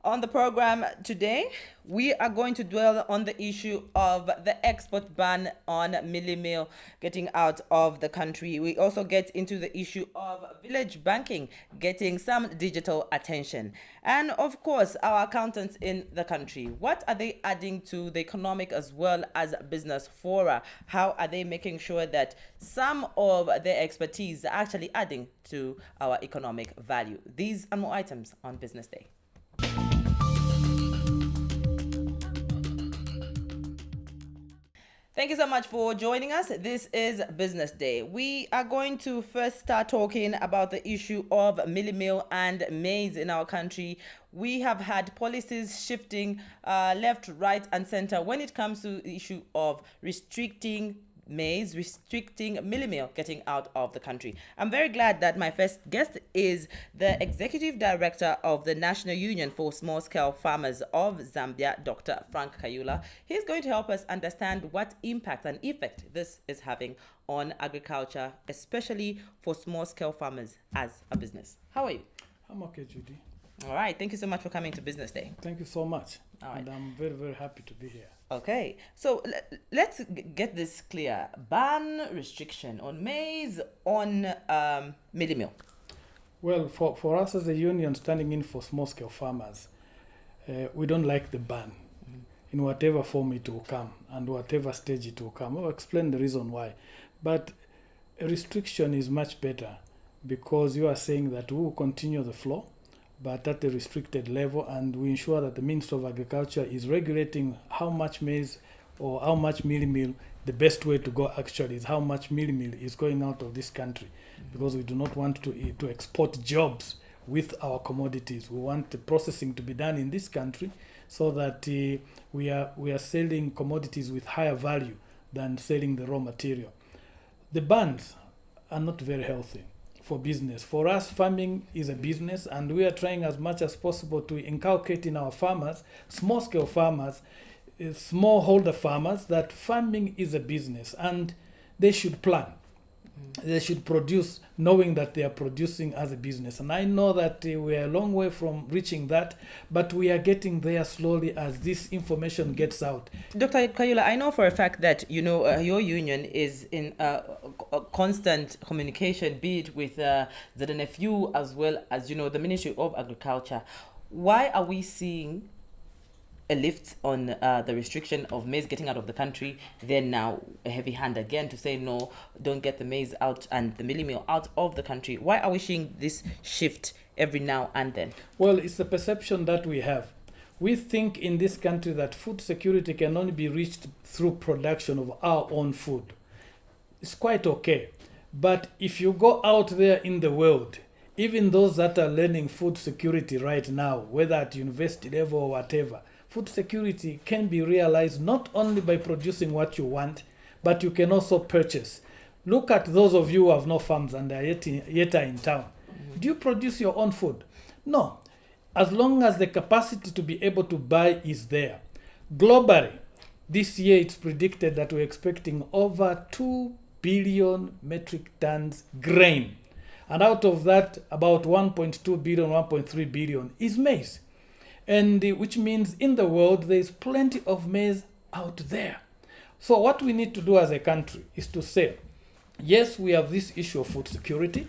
On the program today, we are going to dwell on the issue of the export ban on Mealie meal getting out of the country. We also get into the issue of village banking getting some digital attention. And of course, our accountants in the country. What are they adding to the economic as well as business fora? How are they making sure that some of their expertise are actually adding to our economic value? These and more items on Business Day. Thank you so much for joining us. This is Business Day. We are going to first start talking about the issue of Mealie meal and maize in our country. We have had policies shifting left, right, and center when it comes to the issue of restricting maize, restricting Mealie meal getting out of the country. I'm very glad that my first guest is the Executive Director of the National Union for Small Scale Farmers of Zambia, Dr. Frank Kayula. He's going to help us understand what impact and effect this is having on agriculture, especially for small scale farmers as a business. How are you? I'm okay, Judy. All right. Thank you so much for coming to Business Day. Thank you so much. All right. And I'm very, very happy to be here. Okay, so let's get this clear. Ban restriction on maize, on Mealie meal. Well, for us as a union standing in for small-scale farmers, we don't like the ban in whatever form it will come and whatever stage it will come. I'll explain the reason why. But a restriction is much better because you are saying that we will continue the flow, but at a restricted level, and we ensure that the Ministry of Agriculture is regulating how much maize or how much Mealie meal. The best way to go actually is how much Mealie meal is going out of this country, because we do not want to export jobs with our commodities. We want the processing to be done in this country so that we are selling commodities with higher value than selling the raw material. The bans are not very healthy for business. For us, farming is a business, and we are trying as much as possible to inculcate in our farmers, small-scale farmers, smallholder farmers, that farming is a business and they should plan. They should produce knowing that they are producing as a business. And I know that we are a long way from reaching that, but we are getting there slowly as this information gets out. Dr. Kayula, I know for a fact that, your union is in a constant communication, be it with the NFU as well as, the Ministry of Agriculture. Why are we seeing a lift on the restriction of maize getting out of the country, then now a heavy hand again to say no, don't get the maize out and the Mealie meal out of the country? Why are we seeing this shift every now and then? Well, it's the perception that we have. We think in this country that food security can only be reached through production of our own food. It's quite okay. But if you go out there in the world, even those that are learning food security right now, whether at university level or whatever, food security can be realized not only by producing what you want, but you can also purchase. Look at those of you who have no farms and are yet are in town. Do you produce your own food? No. As long as the capacity to be able to buy is there. Globally, this year it's predicted that we're expecting over 2 billion metric tons grain. And out of that, about 1.2 billion, 1.3 billion is maize. And which means in the world there is plenty of maize out there. So what we need to do as a country is to say, yes, we have this issue of food security,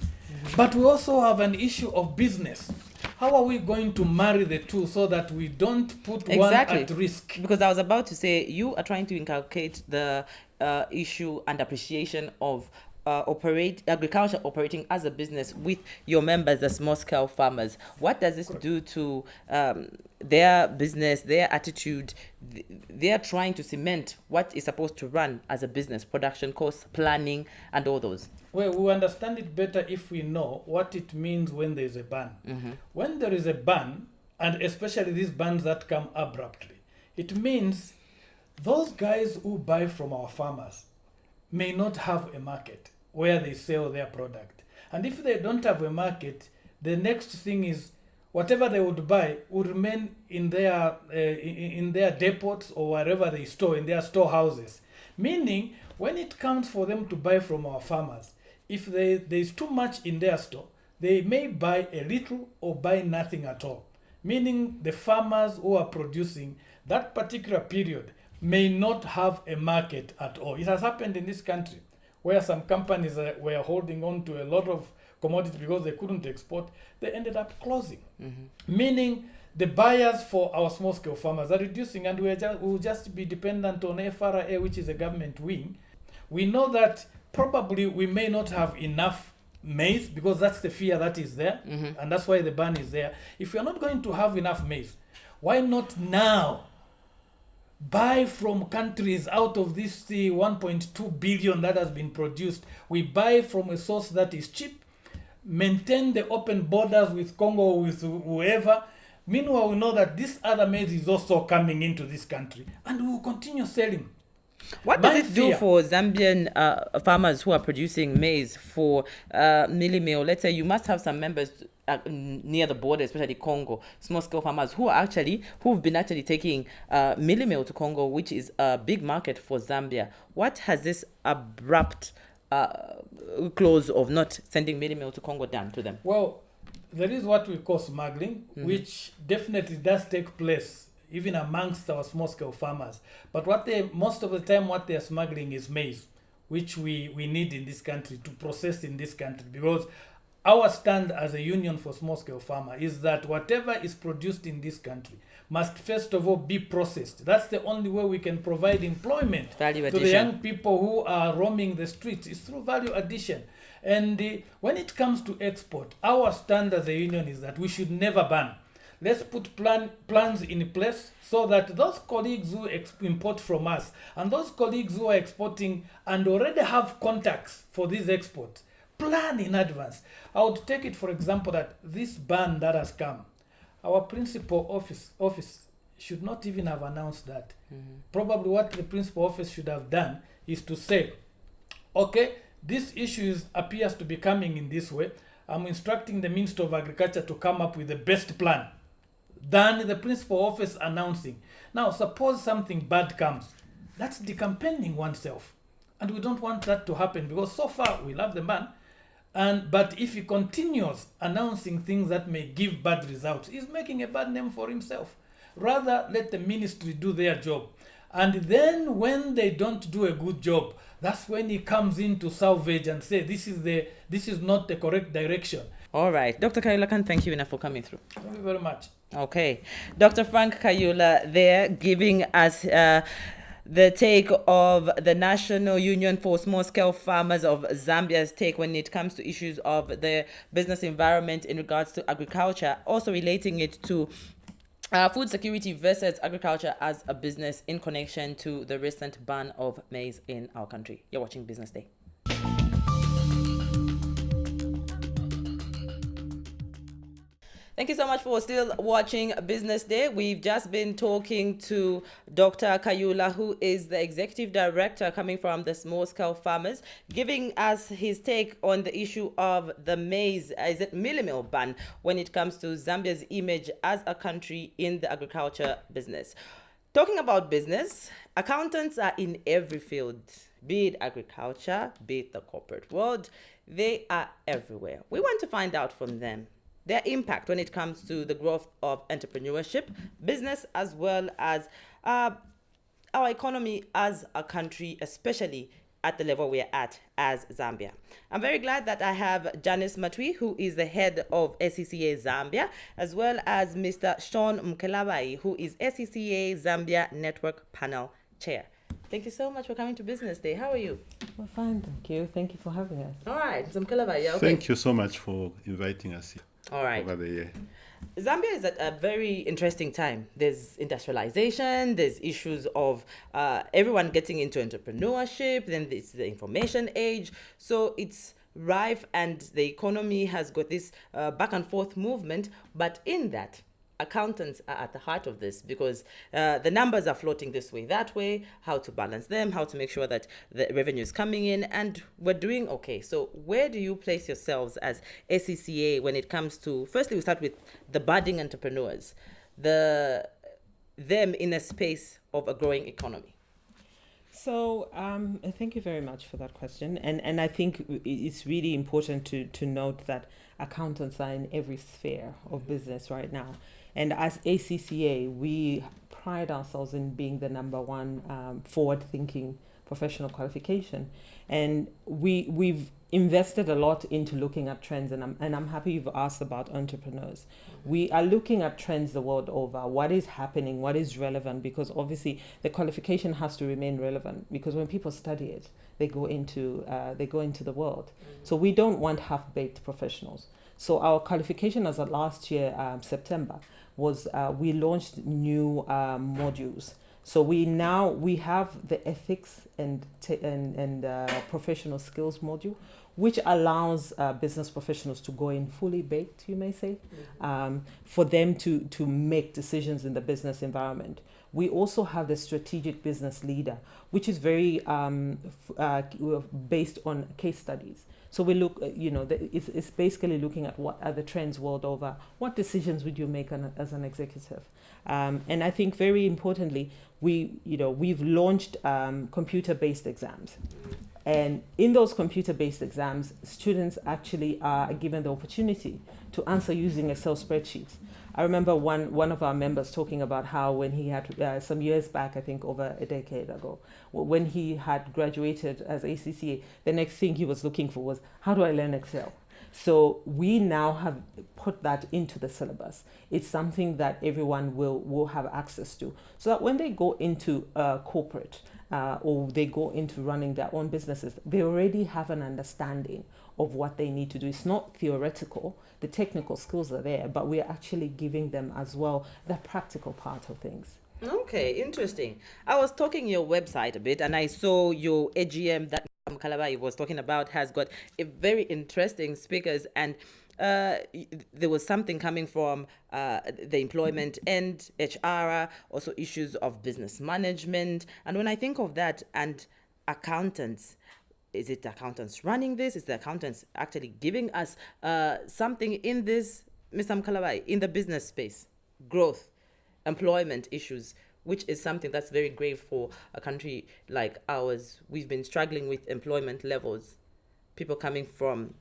but we also have an issue of business. How are we going to marry the two so that we don't put one at risk? Because I was about to say, you are trying to inculcate the issue and appreciation of agriculture operating as a business with your members, the small scale farmers. What does this do to their business, their attitude? They are trying to cement what is supposed to run as a business, production costs, planning, and all those. Well, we understand it better if we know what it means when there is a ban. When there is a ban, and especially these bans that come abruptly, it means those guys who buy from our farmers may not have a market where they sell their product. And if they don't have a market, the next thing is whatever they would buy would remain in their depots or wherever they store, in their storehouses. Meaning, when it comes for them to buy from our farmers, if there is too much in their store, they may buy a little or buy nothing at all. meaning the farmers who are producing that particular period may not have a market at all. It has happened in this country where some companies were holding on to a lot of commodities because they couldn't export. They ended up closing, meaning the buyers for our small-scale farmers are reducing, and we'll just be dependent on FRA, which is a government wing. We know that probably we may not have enough maize because that's the fear that is there, and that's why the ban is there. If you're not going to have enough maize, why not now buy from countries out of this 1.2 billion that has been produced? We buy from a source that is cheap, maintain the open borders with Congo, with whoever. Meanwhile, we know that this other maize is also coming into this country, and we will continue selling. What does it do for Zambian farmers who are producing maize for Mealie meal? Let's say you must have some members near the border, especially Congo, small-scale farmers who've been taking Mealie meal to Congo, which is a big market for Zambia. What has this abrupt clause of not sending Mealie meal to Congo done to them? Well, there is what we call smuggling, which definitely does take place even amongst our small-scale farmers. But most of the time what they are smuggling is maize, which we need in this country to process in this country, because our stand as a union for small-scale farmer is that whatever is produced in this country must first of all be processed. That's the only way we can provide employment to the young people who are roaming the streets, is through value addition. And when it comes to export, our stand as a union is that we should never ban. Let's put plans in place so that those colleagues who import from us and those colleagues who are exporting and already have contacts for these exports, plan in advance. I would take it, for example, that this ban that has come, our principal office should not even have announced that. Probably what the principal office should have done is to say, okay, this issue appears to be coming in this way. I'm instructing the Minister of Agriculture to come up with the best plan than the principal office announcing. Now, suppose something bad comes. That's decampaigning oneself. And we don't want that to happen, because so far we love the man. But if he continues announcing things that may give bad results, he's making a bad name for himself. Rather, let the ministry do their job. And then when they don't do a good job, that's when he comes in to salvage and say, this is not the correct direction. All right. Dr. Kayula, thank you enough for coming through. Thank you very much. Okay. Dr. Frank Kayula there giving us the take of the National Union for Small-Scale Farmers of Zambia's take when it comes to issues of the business environment in regards to agriculture, also relating it to food security versus agriculture as a business in connection to the recent ban of maize in our country. You're watching Business Day. Thank you so much for still watching Business Day. We've just been talking to Dr. Kayula, who is the Executive Director coming from the Small Scale Farmers, giving us his take on the issue of the maize, Mealie meal ban when it comes to Zambia's image as a country in the agriculture business. Talking about business, accountants are in every field, be it agriculture, be it the corporate world. They are everywhere. We want to find out from them their impact when it comes to the growth of entrepreneurship, business, as well as our economy as a country, especially at the level we're at as Zambia. I'm very glad that I have Janice Matwi, who is the head of ACCA Zambia, as well as Mr. Sean Mukelabai, who is ACCA Zambia Network Panel Chair. Thank you so much for coming to Business Day. How are you? Well, fine, thank you. Thank you for having us. All right, Mr. Mukelabai, yeah, okay. Thank you so much for inviting us here. All right. Over the year. Zambia is at a very interesting time. There's industrialization, there's issues of everyone getting into entrepreneurship, then it's the information age. So it's rife, and the economy has got this back and forth movement. But in that, accountants are at the heart of this, because the numbers are floating this way, that way, how to balance them, how to make sure that the revenue is coming in, and we're doing okay. So where do you place yourselves as ACCA when it comes to, firstly, we start with the budding entrepreneurs, them in a space of a growing economy? So thank you very much for that question. And I think it's really important to note that accountants are in every sphere of business right now. And as ACCA, we pride ourselves in being the number one forward-thinking professional qualification, and we've invested a lot into looking at trends, and I'm happy you've asked about entrepreneurs. We are looking at trends the world over, what is happening, what is relevant, because obviously the qualification has to remain relevant, because when people study it, they go into the world. So we don't want half-baked professionals. So our qualification as of last year, September, was we launched new modules. So we have the ethics and professional skills module, which allows business professionals to go in fully baked, you may say, for them to make decisions in the business environment. We also have the strategic business leader, which is very based on case studies. So we look, it's basically looking at what are the trends world over. What decisions would you make as an executive? And I think very importantly, we've launched computer-based exams. And in those computer-based exams, students actually are given the opportunity to answer using Excel spreadsheets. I remember one of our members talking about how when he had, some years back, I think over a decade ago, when he had graduated as ACCA, the next thing he was looking for was, how do I learn Excel? So we now have put that into the syllabus. It's something that everyone will have access to, so that when they go into corporate or they go into running their own businesses, they already have an understanding of what they need to do. It's not theoretical. The technical skills are there, but we're actually giving them as well the practical part of things. Okay, interesting. I was talking your website a bit, and I saw your AGM that Mukelabai was talking about has got a very interesting speakers, and there was something coming from the employment and HR, also issues of business management. And when I think of that, and accountants, is it accountants running this? Is the accountants actually giving us something in this, Mr. Mukelabai, in the business space, growth, employment issues, which is something that's very grave for a country like ours. We've been struggling with employment levels, people coming from,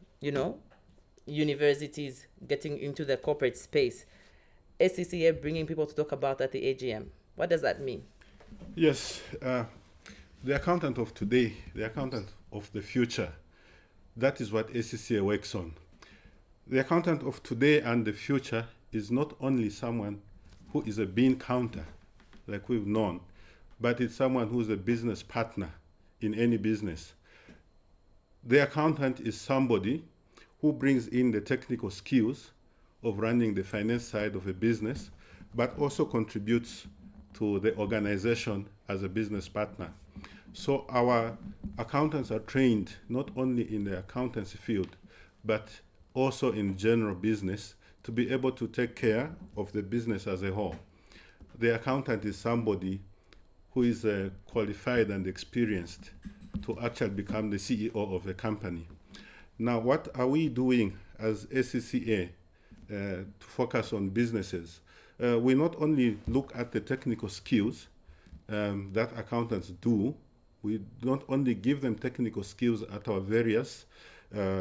universities getting into the corporate space. ACCA bringing people to talk about at the AGM. What does that mean? Yes, the accountant of today, the accountant of the future, that is what ACCA works on. The accountant of today and the future is not only someone who is a bean counter, like we've known, but it's someone who's a business partner in any business. The accountant is somebody who brings in the technical skills of running the finance side of a business, but also contributes to the organization as a business partner. So our accountants are trained not only in the accountancy field, but also in general business to be able to take care of the business as a whole. The accountant is somebody who is qualified and experienced to actually become the CEO of a company. Now, what are we doing as ACCA to focus on businesses? We not only look at the technical skills that accountants do, we not only give them technical skills at our various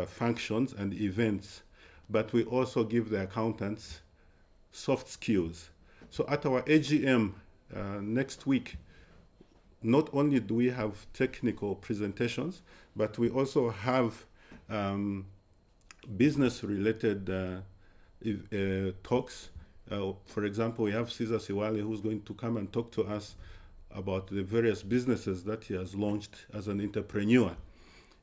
functions and events, but we also give the accountants soft skills. So at our AGM next week, not only do we have technical presentations, but we also have business-related talks. For example, we have Cesar Siwale, who's going to come and talk to us about the various businesses that he has launched as an entrepreneur.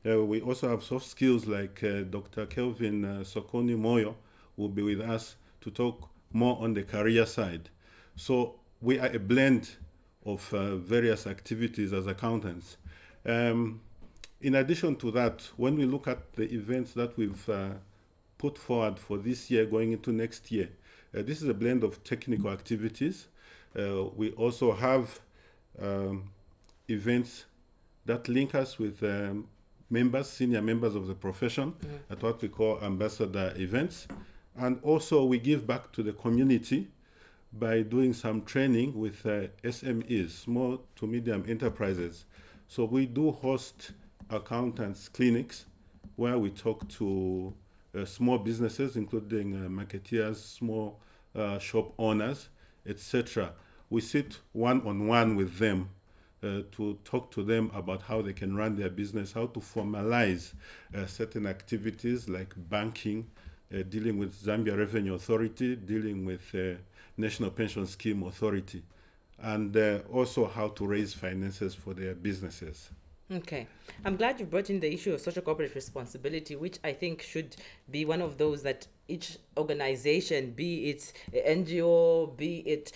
We also have soft skills like Dr. Kelvin Sokoni Moyo will be with us to talk more on the career side. So we are a blend of various activities as accountants. In addition to that, when we look at the events that we've put forward for this year going into next year, this is a blend of technical activities. We also have events that link us with members, senior members of the profession, at what we call ambassador events. And also we give back to the community by doing some training with SMEs, small to medium enterprises. So we do host accountants clinics where we talk to small businesses, including marketeers, small shop owners, etc. We sit one-on-one with them to talk to them about how they can run their business, how to formalize certain activities like banking, dealing with Zambia Revenue Authority, dealing with National Pension Scheme Authority, and also how to raise finances for their businesses. Okay. I'm glad you brought in the issue of social corporate responsibility, which I think should be one of those that each organization, be it NGO, be it,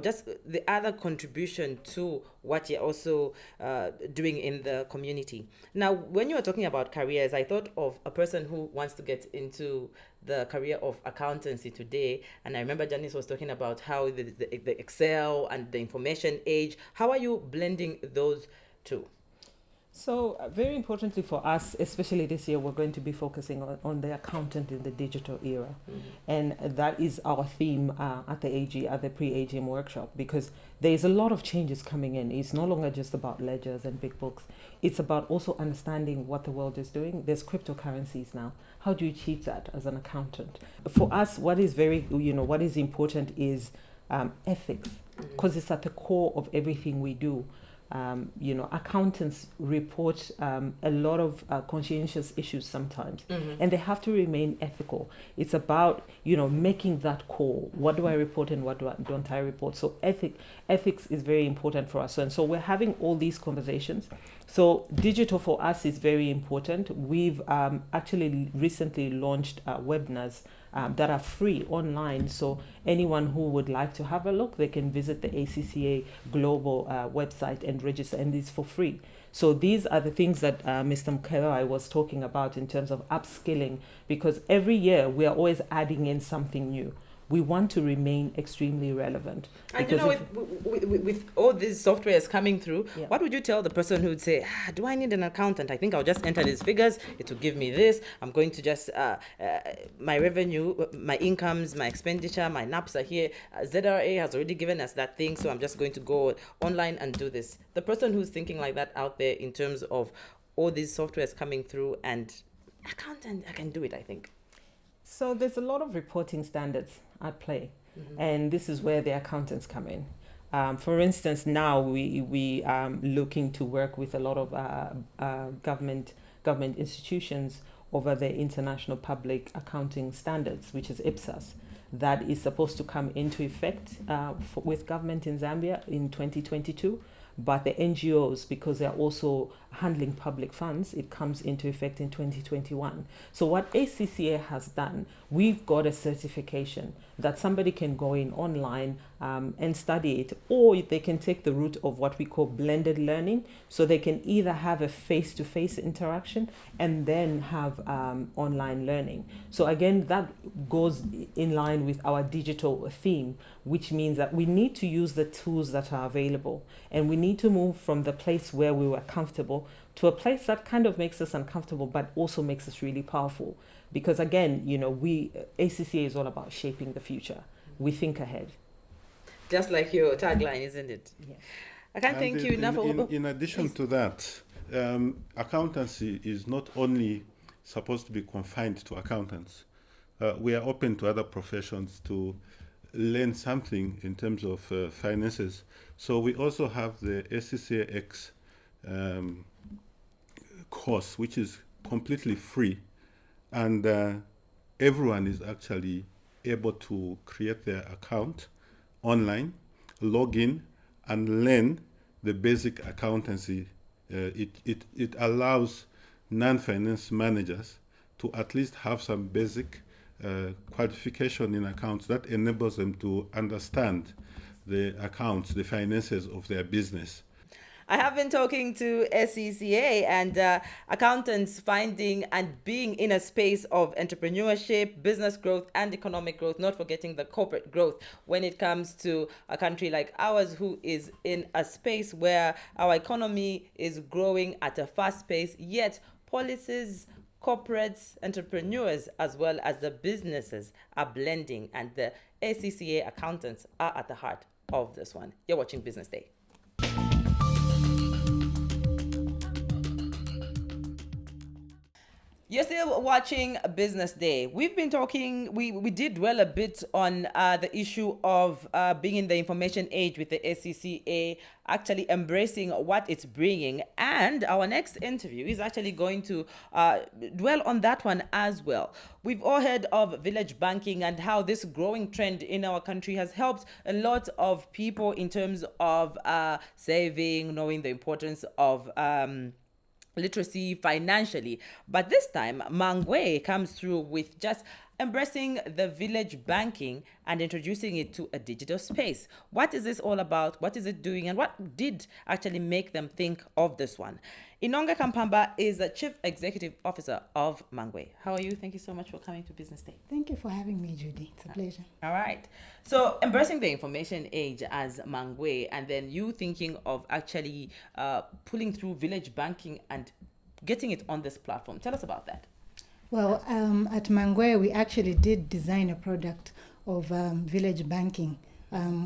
just the other contribution to what you're also doing in the community. Now, when you were talking about careers, I thought of a person who wants to get into the career of accountancy today. And I remember Janice was talking about how the Excel and the information age. How are you blending those two? So very importantly for us, especially this year, we're going to be focusing on the accountant in the digital era. Mm-hmm. And that is our theme at the pre-AGM workshop, because there's a lot of changes coming in. It's no longer just about ledgers and big books. It's about also understanding what the world is doing. There's cryptocurrencies now. How do you achieve that as an accountant? For us, what is what is important is ethics, because it's at the core of everything we do. Accountants report a lot of conscientious issues sometimes, and they have to remain ethical. It's about, making that call. What do I report and what don't I report? So ethics is very important for us. And so we're having all these conversations. So digital for us is very important. We've actually recently launched webinars that are free online. So anyone who would like to have a look, they can visit the ACCA global website and register, and it's for free. So these are the things that Mr. Mukelabai was talking about in terms of upskilling, because every year we are always adding in something new. We want to remain extremely relevant. And with all these softwares coming through, Yeah. What would you tell the person who would say, do I need an accountant? I think I'll just enter these figures. It will give me this. I'm going to just, my revenue, my incomes, my expenditure, my NAPs are here. ZRA has already given us that thing, so I'm just going to go online and do this. The person who's thinking like that out there in terms of all these softwares coming through and accountant, I can do it, I think. So there's a lot of reporting standards at play, and this is where the accountants come in. For instance, now we looking to work with a lot of government institutions over the International Public Accounting Standards, which is IPSAS, that is supposed to come into effect with government in Zambia in 2022. But the NGOs, because they're also handling public funds, it comes into effect in 2021. So what ACCA has done, we've got a certification that somebody can go in online and study it, or they can take the route of what we call blended learning. So they can either have a face-to-face interaction and then have online learning. So again, that goes in line with our digital theme, which means that we need to use the tools that are available, and we need to move from the place where we were comfortable to a place that kind of makes us uncomfortable but also makes us really powerful. Because again, ACCA is all about shaping the future. We think ahead. Just like your tagline, isn't it? Yeah. I can't thank you enough. In addition to that, accountancy is not only supposed to be confined to accountants. We are open to other professions to learn something in terms of finances. So we also have the ACCA X course, which is completely free, and everyone is actually able to create their account online, log in, and learn the basic accountancy. It allows non-finance managers to at least have some basic qualification in accounts that enables them to understand the accounts, the finances of their business. I have been talking to SCCA and accountants finding and being in a space of entrepreneurship, business growth, and economic growth, not forgetting the corporate growth when it comes to a country like ours, who is in a space where our economy is growing at a fast pace, yet policies, corporates, entrepreneurs, as well as the businesses are blending, and the ACCA accountants are at the heart of this one. You're watching Business Day. You're still watching Business Day. We've been talking, we did dwell a bit on the issue of being in the information age with the ACCA, actually embracing what it's bringing. And our next interview is actually going to dwell on that one as well. We've all heard of village banking and how this growing trend in our country has helped a lot of people in terms of saving, knowing the importance of literacy financially. But this time, Mangwee comes through with just embracing the village banking and introducing it to a digital space. What is this all about? What is it doing? And what did actually make them think of this one? Inonge Kampamba is the Chief Executive Officer of Mangwee. How are you? Thank you so much for coming to Business Day. Thank you for having me, Judy. It's a pleasure. All right. So embracing the information age as Mangwee, and then you thinking of actually pulling through village banking and getting it on this platform. Tell us about that. Well, at Mangwee, we actually did design a product of village banking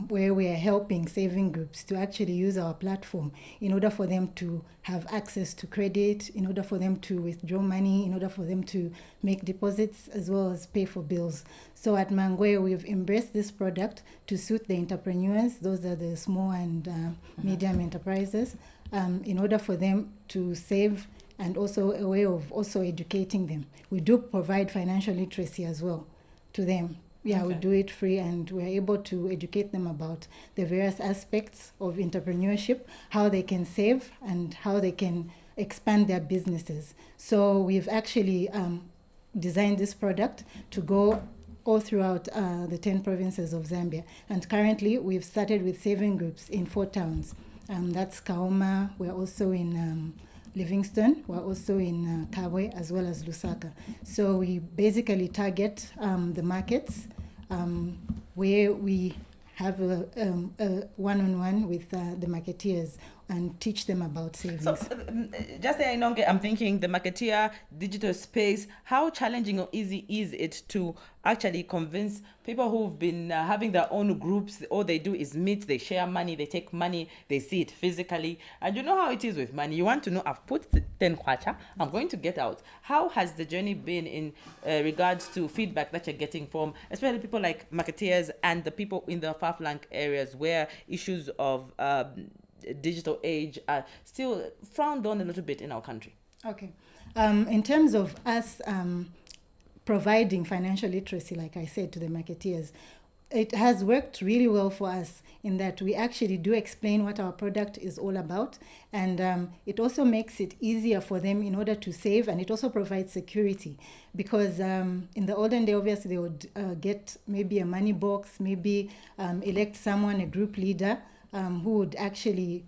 where we are helping saving groups to actually use our platform in order for them to have access to credit, in order for them to withdraw money, in order for them to make deposits, as well as pay for bills. So at Mangwee, we've embraced this product to suit the entrepreneurs. Those are the small and medium enterprises, in order for them to save, and also a way of also educating them. We do provide financial literacy as well to them. Yeah, okay. We do it free, and we're able to educate them about the various aspects of entrepreneurship, how they can save and how they can expand their businesses. So we've actually designed this product to go all throughout the 10 provinces of Zambia. And currently we've started with saving groups in 4 towns. That's Kaoma, we're also in Livingston, we're also in Kabwe, as well as Lusaka. So we basically target the markets where we have a one-on-one with the marketeers and teach them about savings. So just there, Inonge, I'm thinking the marketeer digital space, how challenging or easy is it to actually convince people who've been having their own groups? All they do is meet, they share money, they take money, they see it physically. And you know how it is with money. You want to know, I've put 10 kwacha, I'm going to get out. How has the journey been in regards to feedback that you're getting from, especially people like marketeers and the people in the far-flung areas where issues of digital age are still frowned on a little bit in our country? Okay. In terms of us providing financial literacy, like I said, to the marketeers, it has worked really well for us in that we actually do explain what our product is all about, and it also makes it easier for them in order to save, and it also provides security, because in the olden day, obviously, they would get maybe a money box, maybe elect someone, a group leader, who would actually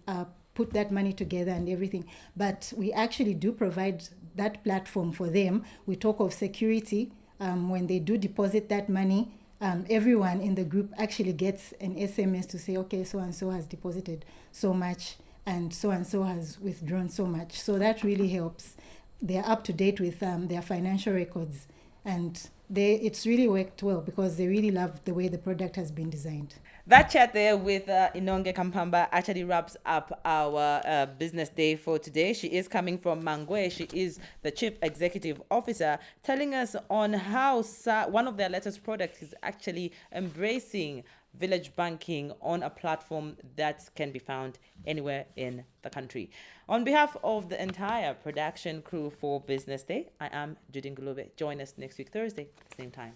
put that money together and everything. But we actually do provide that platform for them. We talk of security. When they do deposit that money, everyone in the group actually gets an SMS to say, okay, so-and-so has deposited so much and so has withdrawn so much. So that really helps. They're up to date with their financial records, and it's really worked well because they really love the way the product has been designed. That chat there with Inonge Kampamba actually wraps up our business day for today. She is coming from Mangwee. She is the Chief Executive Officer, telling us on how one of their latest products is actually embracing village banking on a platform that can be found anywhere in the country. On behalf of the entire production crew for Business Day, I am Judy Ngulube. Join us next week, Thursday, same time.